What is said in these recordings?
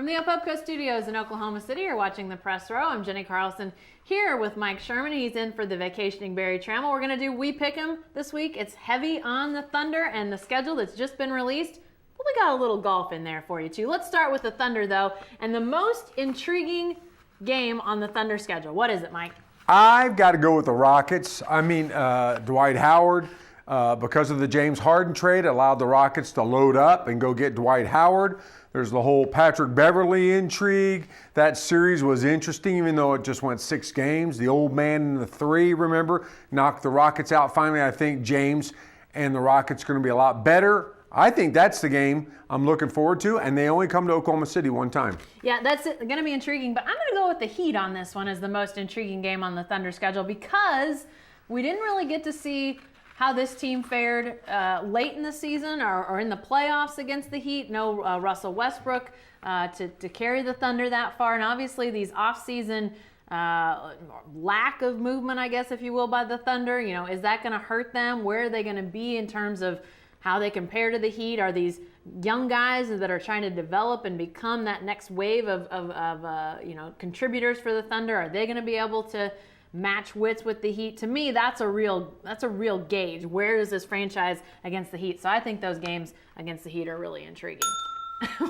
From the Opopco Studios in Oklahoma City, you're watching the Press Row. I'm Jenny Carlson here with Mike Sherman. He's in for the Vacationing Barry Trammell. We're going to do We Pick 'em this week. It's heavy on the Thunder and the schedule that's just been released. But we got a little golf in there for you, too. Let's start with the Thunder, though, and the most intriguing game on the Thunder schedule. What is it, Mike? I've got to go with the Rockets. Dwight Howard, because of the James Harden trade, allowed the Rockets to load up and go get Dwight Howard. There's the whole Patrick Beverley intrigue. That series was interesting, even though it just went 6 games. The old man in the 3, remember, knocked the Rockets out. Finally, I think James and the Rockets are going to be a lot better. I think that's the game I'm looking forward to, and they only come to Oklahoma City one time. Yeah, that's going to be intriguing, but I'm going to go with the Heat on this one as the most intriguing game on the Thunder schedule because we didn't really get to see how this team fared late in the season or in the playoffs against the Heat. No Russell Westbrook to carry the Thunder that far, and obviously these off-season lack of movement, I guess, if you will, by the Thunder, is that going to hurt them? Where are they going to be in terms of how they compare to the Heat? Are these young guys that are trying to develop and become that next wave of contributors for the Thunder? Are they going to be able to match wits with the Heat? To me, that's a real gauge. Where is this franchise against the Heat? So I think those games against the Heat are really intriguing.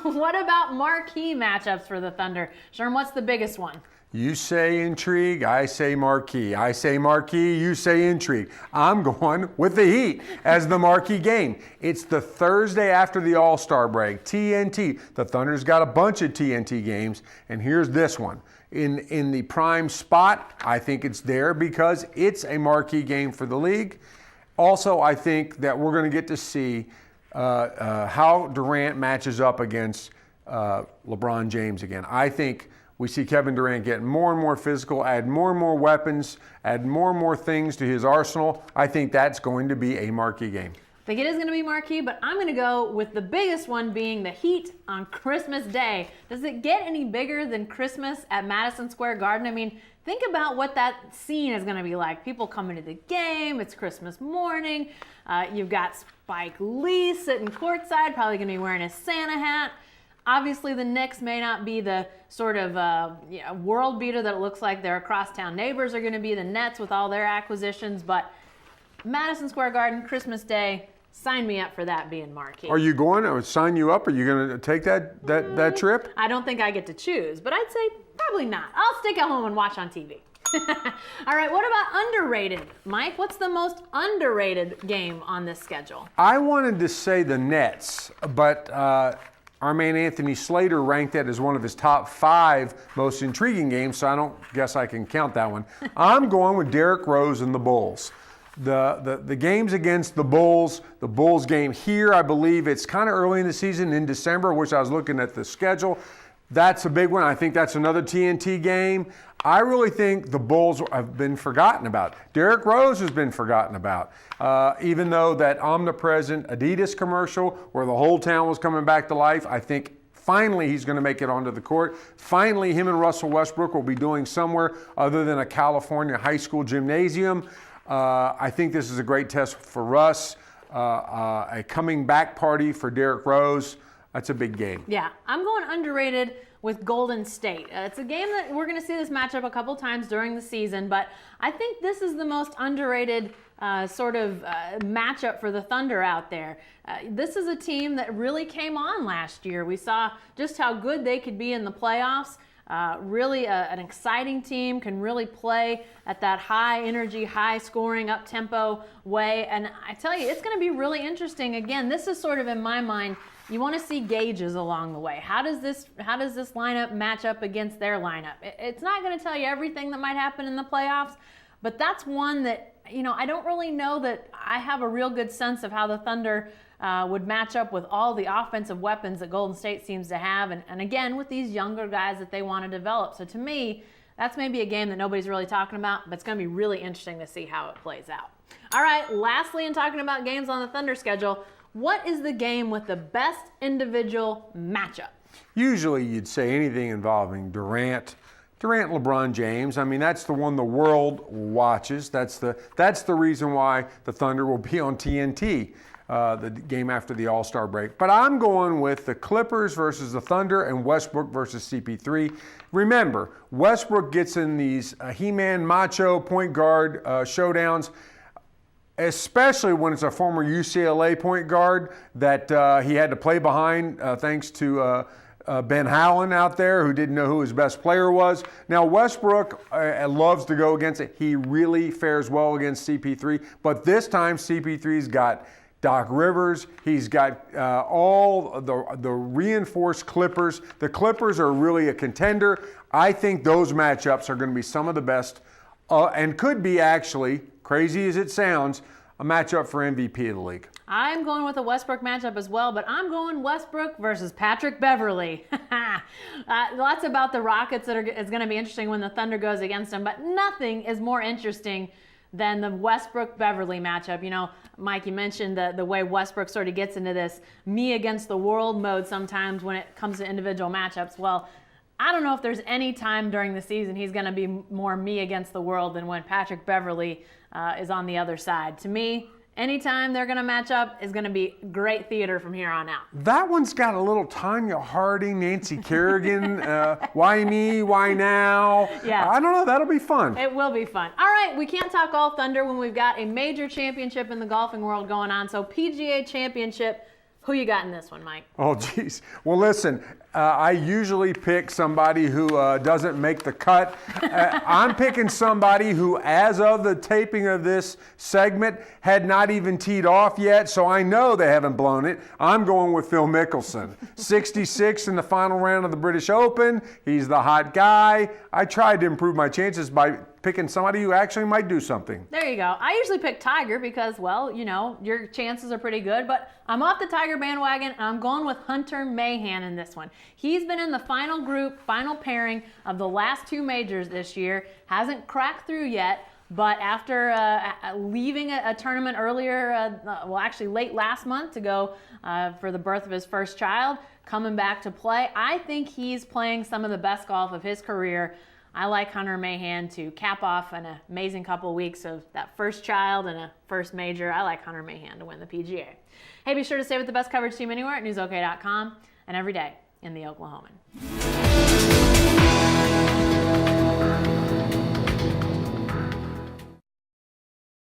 What about marquee matchups for the Thunder? Sherm, what's the biggest one? You say intrigue, I say marquee. I say marquee, you say intrigue. I'm going with the Heat as the marquee game. It's the Thursday after the All-Star break, TNT. The Thunder's got a bunch of TNT games, and here's this one. In the prime spot, I think it's there because it's a marquee game for the league. Also, I think that we're going to get to see how Durant matches up against LeBron James again. I think we see Kevin Durant getting more and more physical, add more and more weapons, add more and more things to his arsenal. I think that's going to be a marquee game. I think it is going to be marquee, but I'm going to go with the biggest one being the Heat on Christmas Day. Does it get any bigger than Christmas at Madison Square Garden? I mean, think about what that scene is going to be like. People coming to the game. It's Christmas morning. You've got Spike Lee sitting courtside, probably going to be wearing a Santa hat. Obviously, the Knicks may not be the sort of world beater that it looks like their crosstown neighbors are going to be, the Nets with all their acquisitions, but Madison Square Garden, Christmas Day, sign me up for that being marquee. Are you going? I would sign you up. Are you going to take that trip? I don't think I get to choose, but I'd say probably not. I'll stick at home and watch on TV. All right, what about underrated? Mike, what's the most underrated game on this schedule? I wanted to say the Nets, but our man Anthony Slater ranked that as one of his top 5 most intriguing games, so I don't guess I can count that one. I'm going with Derrick Rose and the Bulls. The games against the Bulls game here, I believe it's kind of early in the season in December, which I was looking at the schedule. That's a big one. I think that's another TNT game. I really think the Bulls have been forgotten about. Derrick Rose has been forgotten about. Even though that omnipresent Adidas commercial where the whole town was coming back to life, I think finally he's going to make it onto the court. Finally, him and Russell Westbrook will be doing somewhere other than a California high school gymnasium. I think this is a great test for Russ, a coming back party for Derrick Rose. That's a big game. Yeah, I'm going underrated with Golden State. It's a game that we're going to see this matchup a couple times during the season, but I think this is the most underrated matchup for the Thunder out there. This is a team that really came on last year. We saw just how good they could be in the playoffs. Really an exciting team, can really play at that high energy, high scoring, up tempo way. And I tell you, it's going to be really interesting. Again, this is sort of in my mind, you want to see gauges along the way. How does this lineup match up against their lineup? It's not going to tell you everything that might happen in the playoffs, but that's one that, I don't really know that I have a real good sense of how the Thunder would match up with all the offensive weapons that Golden State seems to have, and again, with these younger guys that they want to develop. So to me, that's maybe a game that nobody's really talking about, but it's going to be really interesting to see how it plays out. All right, lastly, in talking about games on the Thunder schedule, what is the game with the best individual matchup? Usually you'd say anything involving Durant, Durant, LeBron James. I mean, that's the one the world watches. That's the reason why the Thunder will be on TNT. The game after the All-Star break. But I'm going with the Clippers versus the Thunder and Westbrook versus CP3. Remember, Westbrook gets in these He-Man macho point guard showdowns, especially when it's a former UCLA point guard that he had to play behind thanks to Ben Howland out there who didn't know who his best player was. Now, Westbrook loves to go against it. He really fares well against CP3, but this time CP3's got Doc Rivers. He's got all the reinforced Clippers. The Clippers are really a contender. I think those matchups are going to be some of the best and could be actually, crazy as it sounds, a matchup for MVP of the league. I'm going with a Westbrook matchup as well, but I'm going Westbrook versus Patrick Beverley. Lots about the Rockets that is going to be interesting when the Thunder goes against them, but nothing is more interesting than the Westbrook-Beverley matchup. You know, Mike, you mentioned the way Westbrook sort of gets into this me against the world mode sometimes when it comes to individual matchups. Well, I don't know if there's any time during the season he's going to be more me against the world than when Patrick Beverley is on the other side. To me, anytime they're going to match up is going to be great theater from here on out. That one's got a little Tanya Harding, Nancy Kerrigan, why me, why now? Yeah. I don't know, that'll be fun. It will be fun. All right, we can't talk all Thunder when we've got a major championship in the golfing world going on. So PGA Championship, who you got in this one, Mike? Oh, geez. Well, listen, I usually pick somebody who doesn't make the cut. I'm picking somebody who, as of the taping of this segment, had not even teed off yet, so I know they haven't blown it. I'm going with Phil Mickelson. 66 in the final round of the British Open. He's the hot guy. I tried to improve my chances by picking somebody who actually might do something. There you go. I usually pick Tiger because, well, you know, your chances are pretty good, but I'm off the Tiger bandwagon, and I'm going with Hunter Mahan in this one. He's been in the final group, final pairing of the last two majors this year. Hasn't cracked through yet, but after leaving a tournament earlier, well, actually late last month to go for the birth of his first child, coming back to play, I think he's playing some of the best golf of his career. I like Hunter Mahan to cap off an amazing couple of weeks of that first child and a first major. I like Hunter Mahan to win the PGA. Hey, be sure to stay with the best coverage team anywhere at newsok.com and every day in the Oklahoman.